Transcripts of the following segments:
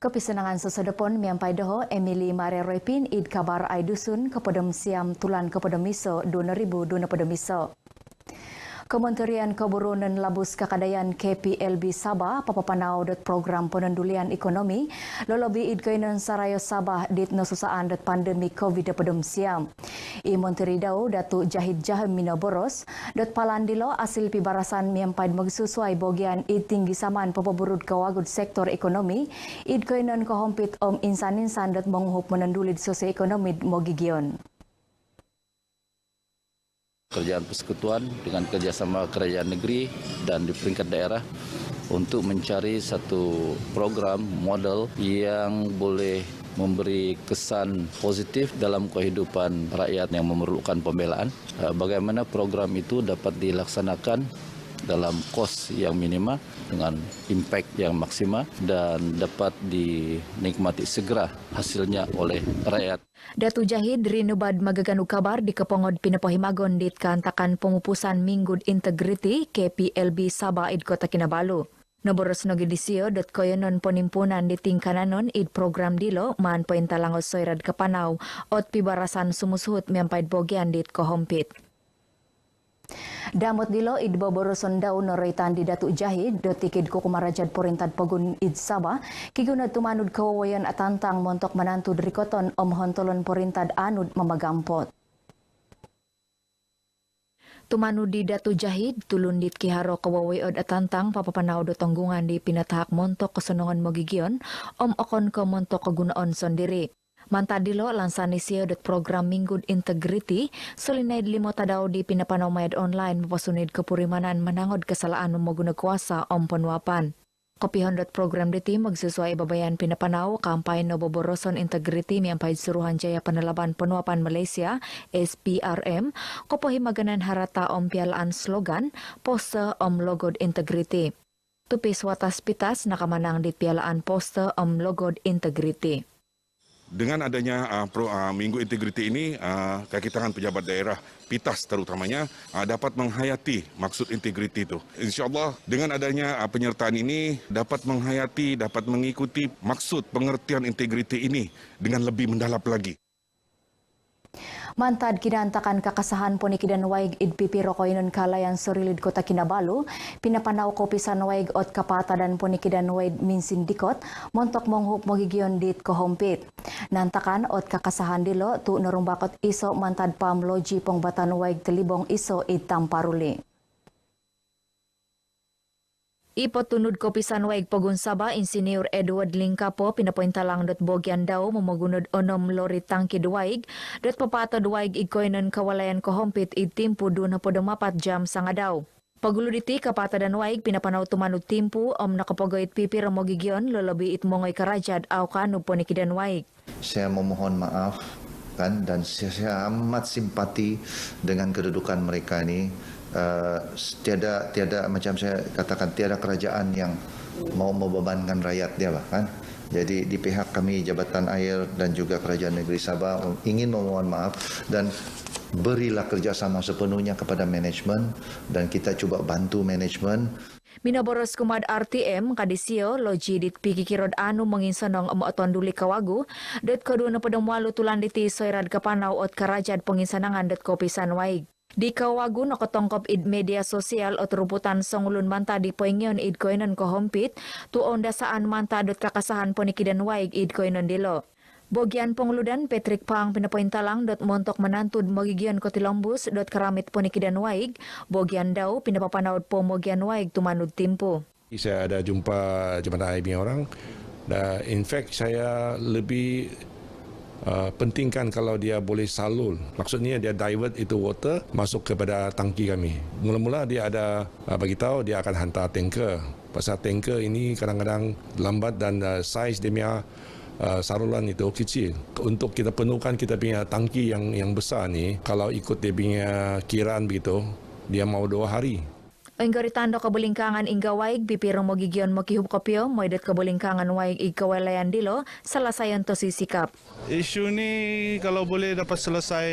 Kepisenangan sesedepon miampai doho Emily Maria Roipin id kabar ai dusun kepodem siam tulan kepodem miso 2000 kepodem miso. Kementerian Keburunan Labus Kakadayan KPLB Sabah papapanau dot program penendulian ekonomi lolobi id kainan sarayo Sabah dit nasusaan dot pandemi COVID pedem siam. I Menteri Dau Datuk Jahid Jahem Minoboros dot palandilo asil pibarasan miampaid magsusuai bogian id tinggi saman papaburud kawagud sektor ekonomi id kainan kohompit insan-insan dot menguhup menendulid sosioekonomi mogigion. Kerjaan persekutuan dengan kerjasama kerajaan negeri dan di peringkat daerah untuk mencari satu program model yang boleh memberi kesan positif dalam kehidupan rakyat yang memerlukan pembelaan. Bagaimana program itu dapat dilaksanakan dalam kos yang minima dengan impact yang maksimal dan dapat dinikmati segera hasilnya oleh rakyat. Datu Jahid rinubad magaganu kabar di kepongod pinapahimagon dit kantakan pengupusan Minggud Integrity KPLB Sabah id Kota Kinabalu. Noboros nogedisio dot koyonon penimpunan di tingkananon id program dilo man pointalangos soirad kapanaw ot pibarasan sumusuhut miampaid bogian dit kohompit. Damot dilo id boboroson daw noroitan di Datuk Jahid do tikid ko kumarajad porintad pagun id Sabah kiguna tumanud kawawayan atantang montok manantud rikoton hontolon porintad anud mamagampot. Tumanud di Datuk Jahid tulundit kiharo kawawayod atantang papapanaw do tanggungan di pinatahak montok kesenongan mogigion okon ko montok kagunaon sondiri. Mantadilo lansani siyo dot program Minggud Integrity solinaid limo tadaw di pinapanaw mayad online mapasunid kepurimanan manangod kasalaan maguna kuasa panwapan. Kopihon dot program diti magsusuai babayan pinapanaw kampay no boboroson integrity miampay suruhan jaya panalaban panwapan Malaysia SPRM kopohimaganan harata pialaan slogan poster logod integrity. Tupis watas pitas nakamanang di pialaan poster logod integrity. Dengan adanya Minggu Integriti ini, kaki tangan pejabat daerah, PITAS terutamanya, dapat menghayati maksud integriti itu. InsyaAllah dengan adanya penyertaan ini dapat menghayati, dapat mengikuti maksud pengertian integriti ini dengan lebih mendalam lagi. Mantad kinantakan kakasahan poni kidan waig id pipi rokoinon kalayan sorilid Kota Kinabalu, pinapanaw ko pisan waig ot kapata dan poni kidan waig minsin dikot, montok monghup mogigion dit kohompit. Nantakan ot kakasahan dilo tu narumbakot iso mantad pam loji pongbatan waig telibong iso id tamparuli. Ipotunod ko pisan waig Pogun Sabah Insinyur Edward Lingkapo pinapointalang dot bogyan daw mamagunod onom lori tangkid waig dot papatod waig ikoinon kawalayan kohompit id timpu do na podomapat jam sanga daw. Paguluditi kapatadan waig pinapanaw tumanud timpu nakapogoit pipi ramogigion lolobi itmongoy karajad aw kanu ponikidan waig. Saya memohon maaf dan saya amat simpati dengan kedudukan mereka ini. Tiada macam saya katakan tiada kerajaan yang mau membebankan rakyat dia kan. Jadi di pihak kami Jabatan Air dan juga Kerajaan Negeri Sabah ingin memohon maaf dan berilah kerjasama sepenuhnya kepada manajemen dan kita cuba bantu manajemen. Minoboros kumad RTM kadisio loji dit pikikirod anu menginsonong oton duli kawagu dot kodu na pedemwalu tulan diti soirad kapanaw ot karajad penginsanangan dot kopisan waig. Di kawagu nakotongkop id media sosial ot ruputan songulun manta di poingyon id koinon kohompit tu onda saan manta dot kakasahan ponikidan waig id koinon dilo. Bogian pengludan Patrick Pang pinapointalang dot montok menantud mogigion kotilombus dot karamit ponikidan waig bogian daw pinapapanaud po mogian waig tumanud timpu. Saya ada jumpa jemaah IB orang dan in fact saya lebih pentingkan kalau dia boleh salur. Maksudnya dia divert itu water masuk kepada tangki kami. Mula-mula dia ada bagi tahu dia akan hantar tanker. Pasal tanker ini kadang-kadang lambat dan saiz dia punya saluran itu kecil. Untuk kita penuhkan kita punya tangki yang besar ni, kalau ikut dia punya kiraan begitu, dia mau 2 hari. Inggaritando kabulingkangan ingga waig bipiro mogigion mokihup kopyo moidet kabulingkangan waig ikawalayan dilo salasayon to sisikap. Isu ni kalau boleh dapat selesai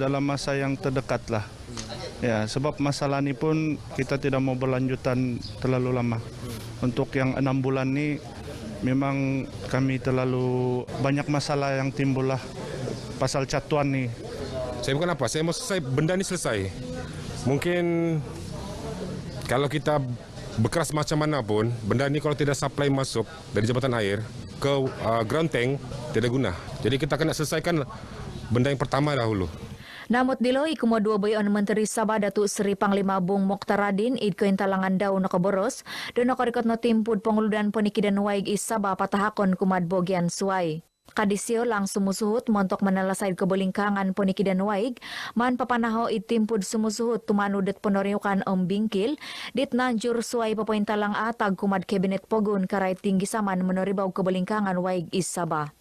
dalam masa yang terdekat lah. Ya, sebab masalah ni pun kita tidak mau berlanjutan terlalu lama. Untuk yang 6 bulan ni memang kami terlalu banyak masalah yang timbul lah pasal catuan ni. Saya bukan apa, saya mau selesai, benda ni selesai. Mungkin kalau kita berkeras macam mana pun, benda ni kalau tidak supply masuk dari jabatan air ke ground tank, tidak guna. Jadi kita kena selesaikan benda yang pertama dahulu. Namut diloi kumo dua bayon Menteri Sabah Datuk Seri Panglima Bung Mokhtar Radin id ko intalangan daw nakaboros do nakarikot no timpud panguludan panikidan waig is Sabah patahakon kumad Bogian Suai. Kadisyo lang sumusuhut montok manalasay kebolingkangan panikidan waig man papanaho id timpud sumusuhut tumanudet ponoriukan bingkil dit nanjur Suai papointalang atag kumad Kabinet Pogun karay tinggi saman menoribaw kebolingkangan waig is Sabah.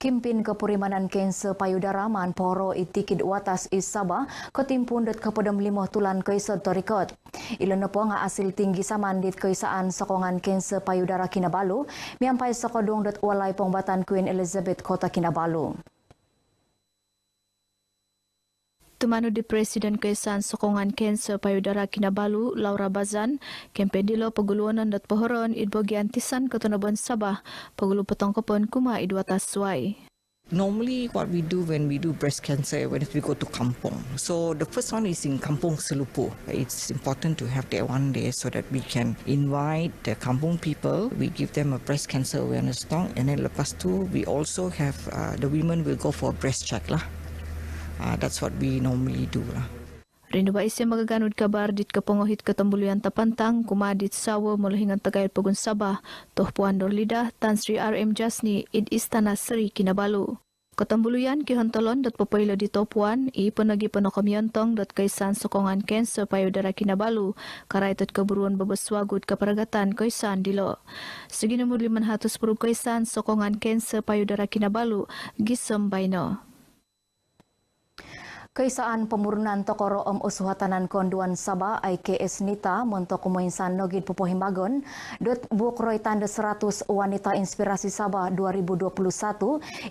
Kimpin Kepurimanan Kense Payudara man poro itikid watas is Sabah ketimpun dat kapodam 5 tulan kaisod torikot. Ilan po nga asil tinggi saman dit kaisaan sokongan Kense Payudara Kinabalu miampay sa kodong dat walay pongbatan Queen Elizabeth Kota Kinabalu. Tumano di Presiden Kaisan Sokongan Kense Payudara Kinabalu, Laura Bazan, kempedilo paguluanan dat pohoron idbogian tisan ketunabon Sabah, pagulu potongkopon kuma idwatas Suai. Normally what we do when we do breast cancer, when we go to kampung. So the first one is in Kampung Selupu. It's important to have that one day so that we can invite the kampung people. We give them a breast cancer awareness talk, and then lepas tu we also have the women will go for a breast check lah. That's what we normally do lah. Rindu ba isya magaganud kabar dit kapongohit katambuluyan tapantang kumadit sawo mulahingan Tagayad Pogun Sabah toh Puan Dorlida Tan Sri RM Jasni id Istana Seri Kinabalu. Katambuluyan kihontolon dat papaylo dito Puan ipanagi panokamyontong dat Kaisan Sokongan Kense Payudara Kinabalu karaitot kaburuan babaswagud kaparagatan Kaisan dilo. Sige numur 500 Kaisan Sokongan Kense Payudara Kinabalu gisom baino. Kaisaan pemurunan tokoro usuhatanan konduan Sabah IKS Nita montok kumoinsan nogid pupohimagon dot bukroy tanda 100 wanita inspirasi Sabah 2021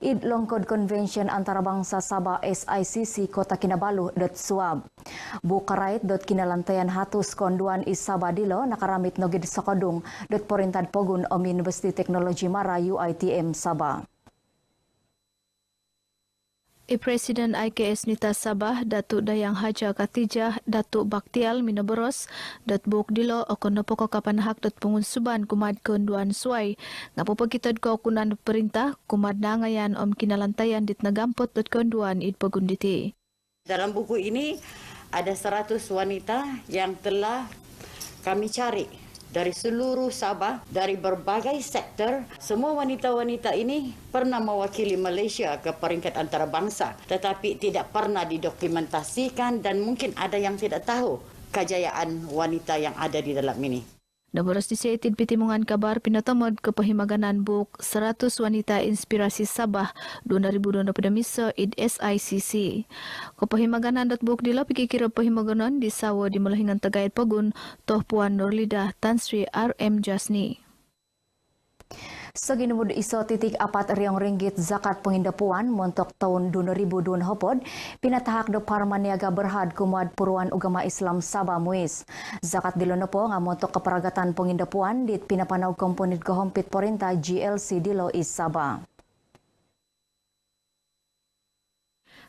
id longkod convention antarabangsa Sabah SICC Kota Kinabalu dot suab. Bukarait dot kinalantayan hatus konduan is Sabah dilo nakaramit nogid sakodung dot porintad Pogun University Teknologi Mara UITM Sabah. Presiden IKS Nita Sabah Datuk Dayang Haja Katijah Datuk Baktial Minaboros dat buk dilo okon na poko kapanahak dat pungunsuban kumad konduan Suai ngapo pagkitad ko kunan perintah kumad nangayan kinalantayan dit nagampot dat konduan id pagunditi. Dalam buku ini ada 100 wanita yang telah kami cari dari seluruh Sabah, dari berbagai sektor. Semua wanita-wanita ini pernah mewakili Malaysia ke peringkat antarabangsa, tetapi tidak pernah didokumentasikan dan mungkin ada yang tidak tahu kejayaan wanita yang ada di dalam ini. Naboros disitid pitimungan kabar pinatamod kapahimaganan buk 100 wanita inspirasi Sabah 2020 miso id SICC. Kapahimaganan dat buk dila pikikira pahimaganan di sawo di Mulahingan Tagayad Pogun toh Puan Dorlida Tan Sri RM Jasni. Saginumud iso titik 4 riyong ringgit zakat pengindapuan montok tahun 2002 hopod pinatahak do Parmaniaga Berhad kumad Puruan Ugama Islam Sabah Muis. Zakat dilo po nga montok keperagatan pengindapuan dit pinapanaw komponit gohompit porenta GLC dilo is Sabah.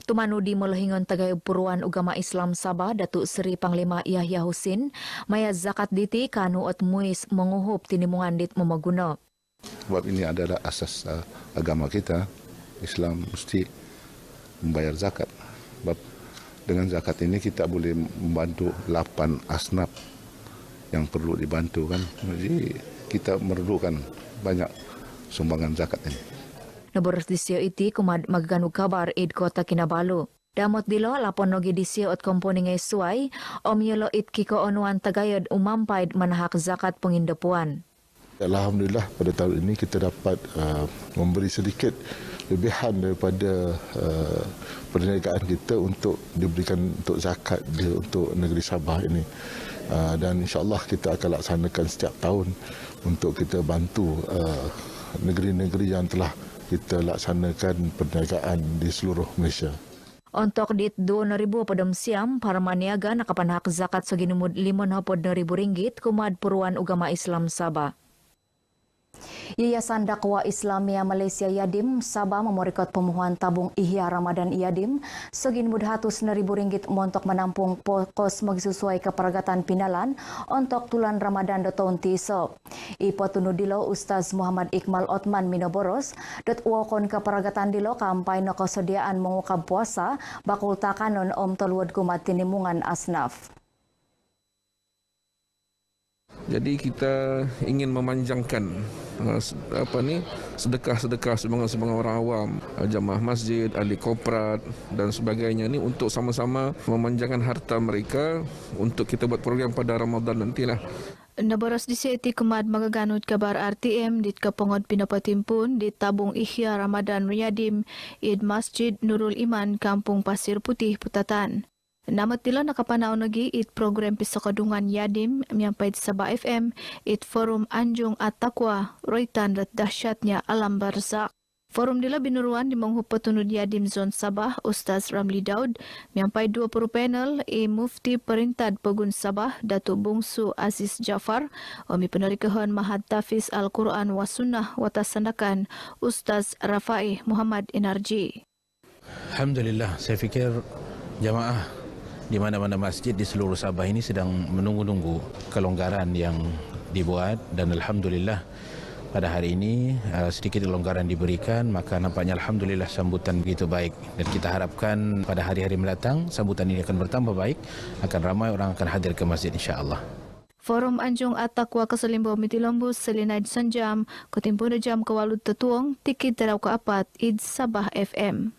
Tumanu di Mulahingan Tagayog Puruan Ugama Islam Sabah Datuk Seri Panglima Yahya Husin maya zakat diti kanu at Muis menguhup tinimungan dit memaguno. Sebab ini adalah asas agama kita, Islam mesti membayar zakat. Sebab dengan zakat ini kita boleh membantu 8 asnaf yang perlu dibantu kan. Jadi kita memerlukan banyak sumbangan zakat ini. Naboros disyo iti kumad magaganu kabar id Kota Kinabalu. Damot dilo lapon nogi disyo at komponi ngay Suai yolo it kiko onuan Tagayod umampaid manahak zakat pengindapuan. Alhamdulillah pada tahun ini kita dapat memberi sedikit lebihan daripada perniagaan kita untuk diberikan untuk zakat untuk negeri Sabah ini. Dan insyaAllah kita akan laksanakan setiap tahun untuk kita bantu negeri-negeri yang telah kita laksanakan perniagaan di seluruh Malaysia. Untuk dit 2,000 padam siam, Parmaniaga nakapanahak zakat sa ginumud 5,000 ringgit kumad Puruan Ugama Islam Sabah. Yayasan Dakwah Islamia Malaysia Yadim Sabah memorikot pemohon tabung Ihya Ramadan Yadim segin RM100,000 montok menampung pokos sesuai keperagatan pinalan untuk tulan Ramadan tahun tiso. Ipo tunu dilo Ustaz Muhammad Iqmal Otman Minoboros dot uokon keperagatan dilo kampai no kesediaan mengukab puasa bakul takanon om toluad kumat tinimungan asnaf. Jadi kita ingin memanjangkan sedekah-sedekah sebagai orang awam, jamaah masjid, ahli korporat dan sebagainya ni untuk sama-sama memanjangkan harta mereka untuk kita buat program pada Ramadan nantilah. Nabaras di seti kemad magaganut kabar RTM dit kapongod pinapatimpun di tabung Ihya Ramadan Riyadim Id Masjid Nurul Iman Kampung Pasir Putih Putatan. Namat tila nakapanaw nagi it program pisakadungan Yadim miyampay sa Sabah FM it forum Anjung at Takwa roitan at dahsyatnya alam barzak. Forum dila binuruan di manghupatunod Yadim Zone Sabah Ustaz Ramli Daud miyampay 20 panel Mufti Perintad Pagun Sabah Datuk Bungsu Aziz Jafar o mi penarikahan Mahad Tafiz Al-Quran wa Sunnah watasandakan Ustaz Rafai Muhammad Inarji. Alhamdulillah, saya fikir jamaah di mana-mana masjid di seluruh Sabah ini sedang menunggu-nunggu kelonggaran yang dibuat dan Alhamdulillah pada hari ini sedikit kelonggaran diberikan, maka nampaknya Alhamdulillah sambutan begitu baik dan kita harapkan pada hari-hari mendatang sambutan ini akan bertambah baik, akan ramai orang akan hadir ke masjid insya-Allah. Forum Anjung at Takwa Keselimbaw Mitilombus Selinaid Sanjam Kutimpuna Jam Kawalut Tetuong Tikit Teraw Kaapat Id Sabah FM.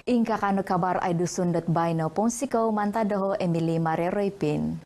Ingka kanu kabar ay dusun dat bay no pong sikaw mantadaho Emily Mareroy Pin.